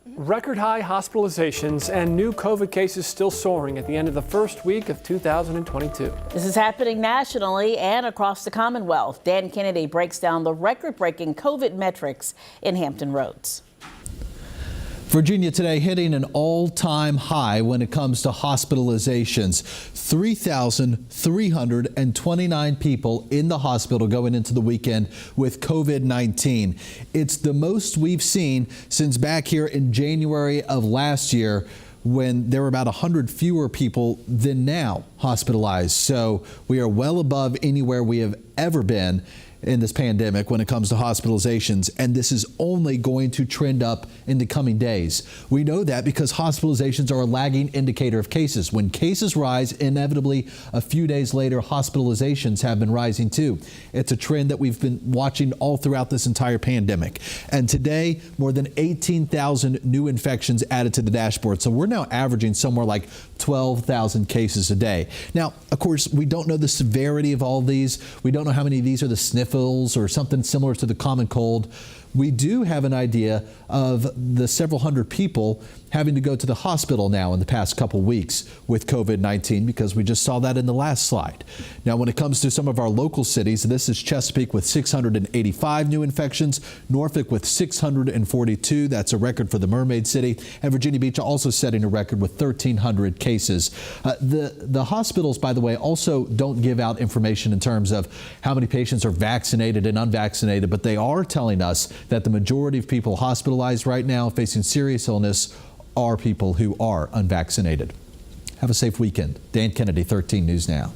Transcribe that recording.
Record high hospitalizations and new COVID cases still soaring at the end of the first week of 2022. This is happening nationally and across the Commonwealth. Dan Kennedy breaks down the record-breaking COVID metrics in Hampton Roads. Virginia today hitting an all-time high when it comes to hospitalizations. 3,329 people in the hospital going into the weekend with COVID-19. It's the most we've seen since back here in January of last year, when there were about 100 fewer people than now hospitalized. So we are well above anywhere we have ever been in this pandemic when it comes to hospitalizations, and this is only going to trend up in the coming days. We know that because hospitalizations are a lagging indicator of cases. When cases rise, inevitably a few days later, hospitalizations have been rising too. It's a trend that we've been watching all throughout this entire pandemic. And today, more than 18,000 new infections added to the dashboard. So we're now averaging somewhere like 12,000 cases a day. Now, of course, we don't know the severity of all these. We don't know how many of these are the sniffles or something similar to the common cold. We do have an idea of the several hundred people having to go to the hospital now in the past couple weeks with COVID-19, because we just saw that in the last slide. Now, when it comes to some of our local cities, this is Chesapeake with 685 new infections, Norfolk with 642. That's a record for the Mermaid City, and Virginia Beach also setting a record with 1,300 cases. The hospitals, by the way, also don't give out information in terms of how many patients are vaccinated and unvaccinated, but they are telling us that the majority of people hospitalized right now facing serious illness are people who are unvaccinated. Have a safe weekend. Dan Kennedy, 13 News Now.